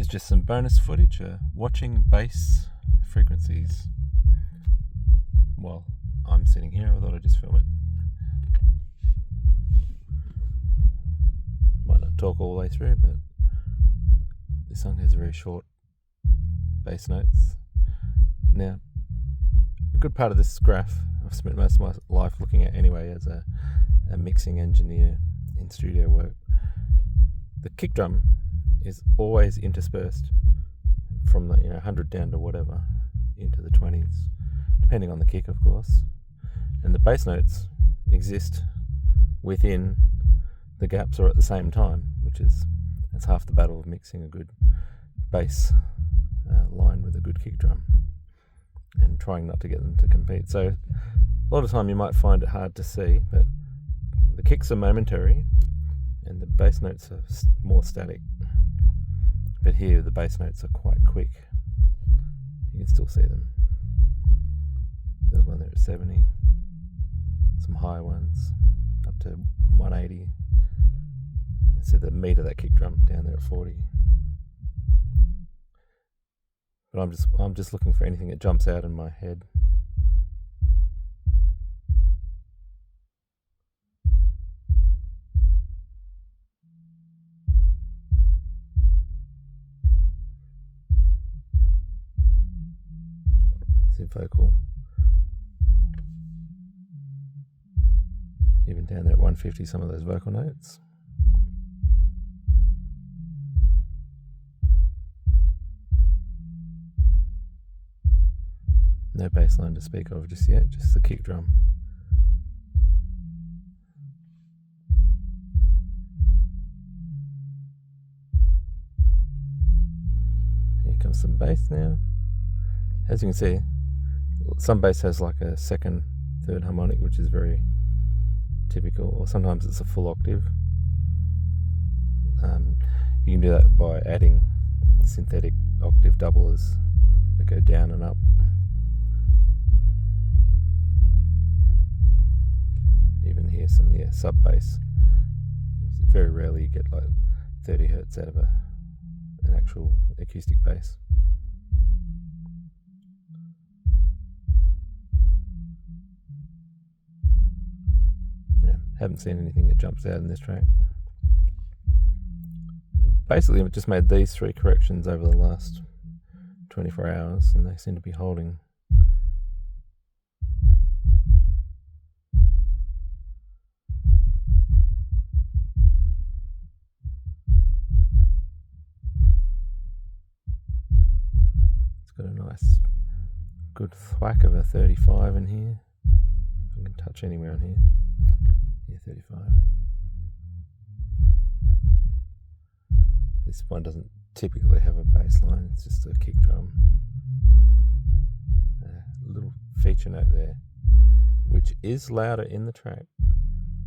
Here's just some bonus footage watching bass frequencies while I'm sitting here. I thought I'd just film it. Might not talk all the way through, but this song has very short bass notes. Now, a good part of this graph I've spent most of my life looking at anyway as a mixing engineer in studio work. The kick drum is always interspersed from the 100 down to whatever into the 20s, depending on the kick, of course. And the bass notes exist within the gaps or at the same time, that's half the battle of mixing a good bass line with a good kick drum and trying not to get them to compete. So a lot of time you might find it hard to see, but the kicks are momentary and the bass notes are more static. But here the bass notes are quite quick. You can still see them. There's one there at 70, some high ones up to 180. So the meat of that kick drum down there at 40. But I'm just looking for anything that jumps out in my head. There's the vocal. Even down there at 150, some of those vocal notes. No bass line to speak of just yet, just the kick drum. Here comes some bass now. As you can see, some bass has like a second, third harmonic, which is very typical, or sometimes it's a full octave. You can do that by adding synthetic octave doublers that go down and up. Even here some sub bass. Very rarely you get like 30 hertz out of an actual acoustic bass. Haven't seen anything that jumps out in this track. Basically I've just made these 3 corrections over the last 24 hours and they seem to be holding. Got a nice good thwack of a 35 in here. I can touch anywhere on here. Here, 35. This one doesn't typically have a bass line, it's just a kick drum. A little feature note there, which is louder in the track,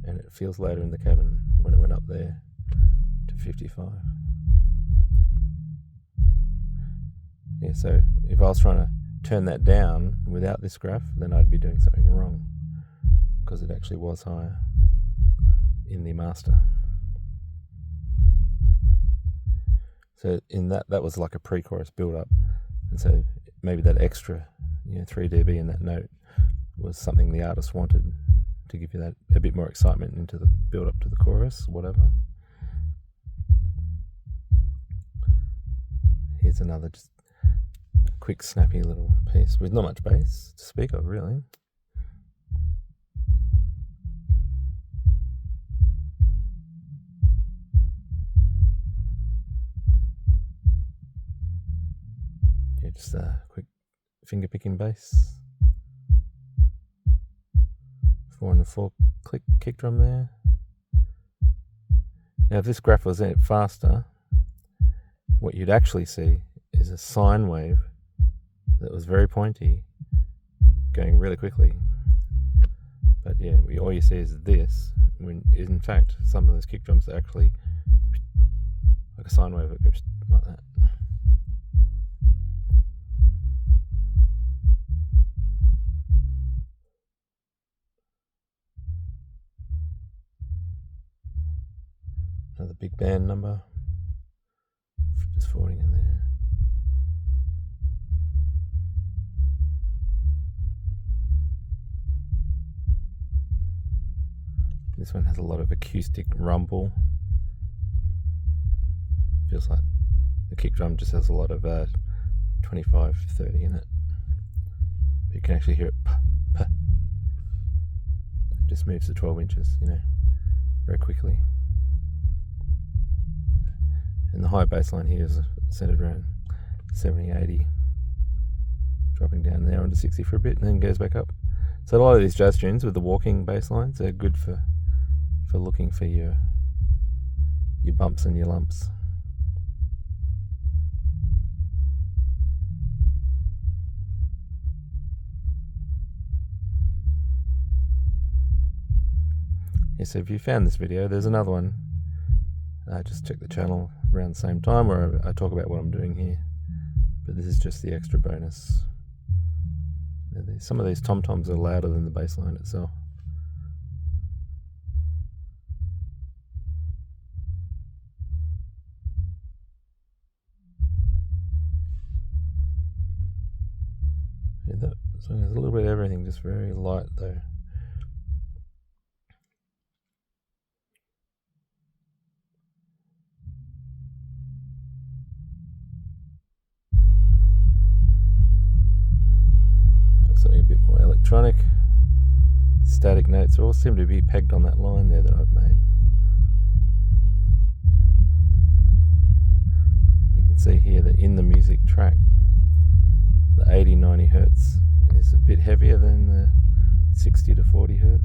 and it feels louder in the cabin when it went up there to 55. Yeah, so if I was trying to turn that down without this graph, then I'd be doing something wrong, because it actually was higher in the master. So in that was like a pre-chorus build-up, and so maybe that extra 3 dB in that note was something the artist wanted to give you that a bit more excitement into the build-up to the chorus, whatever. Here's another just quick snappy little piece with not much bass to speak of, really. Yeah, just a quick finger picking bass. 4 and 4 click kick drum there. Now if this graph was in it faster, what you'd actually see is a sine wave that was very pointy, going really quickly. But yeah, all you see is this, when in fact some of those kick drums are actually like a sine wave that goes like that. Another big band number, just forwarding in there. has a lot of acoustic rumble. Feels like the kick drum just has a lot of 25, 30 in it. But you can actually hear it p. It just moves to 12 inches, very quickly. And the high bass line here is centered around 70, 80, dropping down there onto 60 for a bit and then goes back up. So a lot of these jazz tunes with the walking bass lines are good for looking for your bumps and your lumps. Yeah, so if you found this video, there's another one. Just check the channel around the same time where I talk about what I'm doing here. But this is just the extra bonus. Some of these tom-toms are louder than the bass line itself. Yeah, that song has a little bit of everything, just very light though. Something a bit more electronic. Static notes all seem to be pegged on that line there that I've made. You can see here that in the music track, the 80-90 hertz is a bit heavier than the 60 to 40 hertz.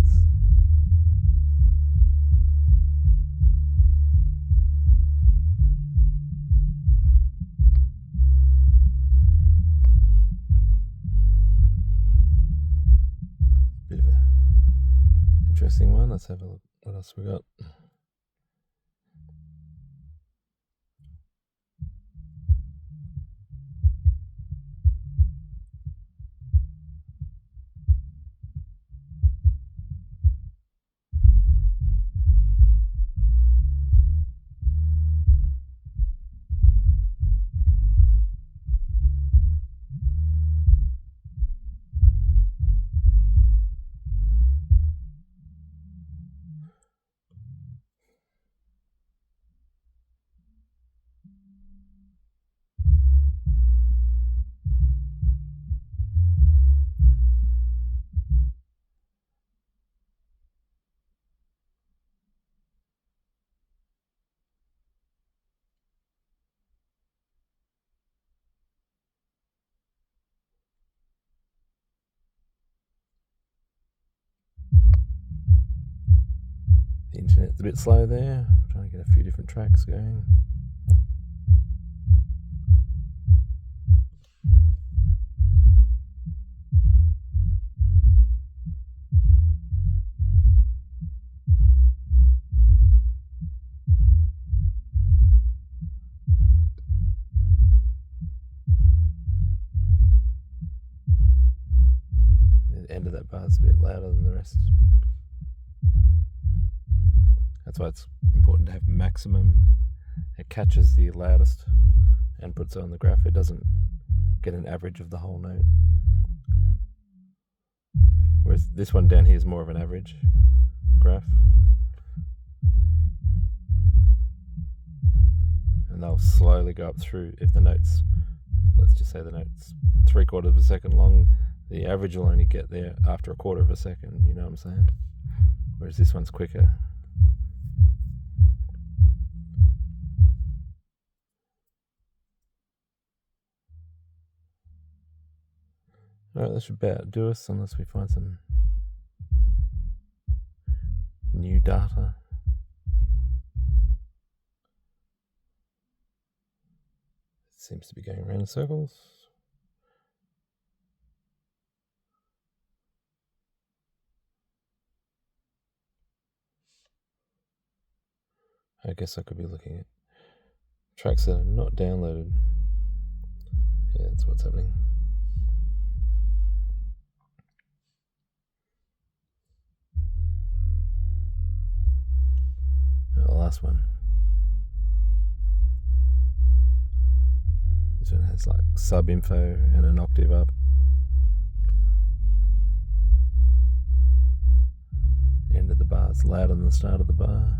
Bit of a interesting one. Let's have a look what else we got. The internet's a bit slow there. I'm trying to get a few different tracks going. The end of that bar is a bit louder than the rest. That's why it's important to have maximum. It catches the loudest and puts it on the graph. It doesn't get an average of the whole note. Whereas this one down here is more of an average graph. And they'll slowly go up through. If the note's, let's just say the note's 3/4 of a second long, the average will only get there after a 1/4 of a second, you know what I'm saying? Whereas this one's quicker. Alright, that should about do us unless we find some new data. It seems to be going around in circles. I guess I could be looking at tracks that are not downloaded. Yeah, that's what's happening. The last one. This one has like sub info and an octave up. End of the bars It's louder than the start of the bar.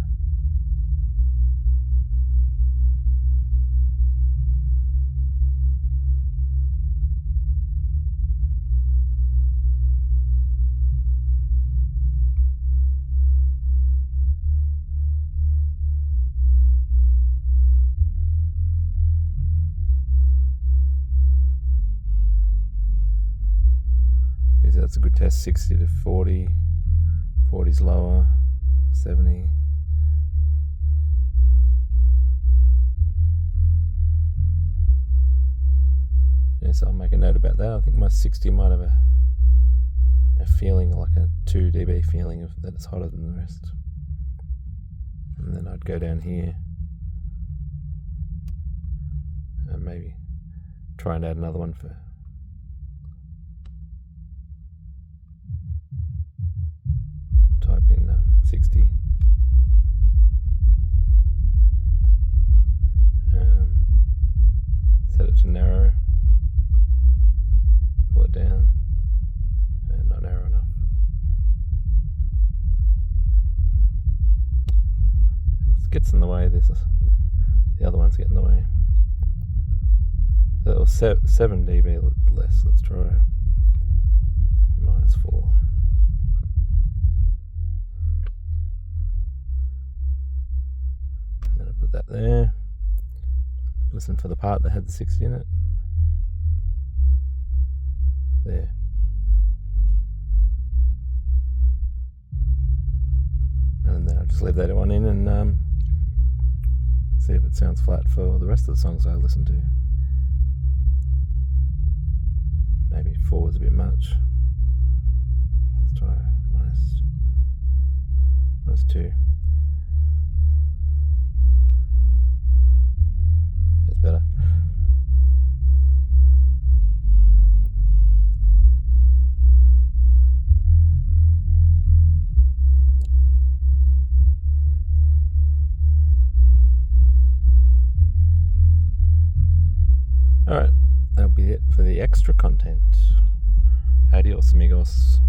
That's a good test. 60 to 40. 40's lower. 70. Yeah, so I'll make a note about that. I think my 60 might have a feeling, like a 2 dB feeling of that it's hotter than the rest. And then I'd go down here and maybe try and add another one for type in 60. Set it to narrow, pull it down, and not narrow enough. It gets in the way. The other ones get in the way. So that was 7 dB less. Let's try -4. And then I put that there. Listen for the part that had the 60 in it. There. And then I'll just leave that one in and see if it sounds flat for the rest of the songs I listen to. Maybe 4 was a bit much. Let's try -2. That's better. Alright, that'll be it for the extra content. Adios, amigos.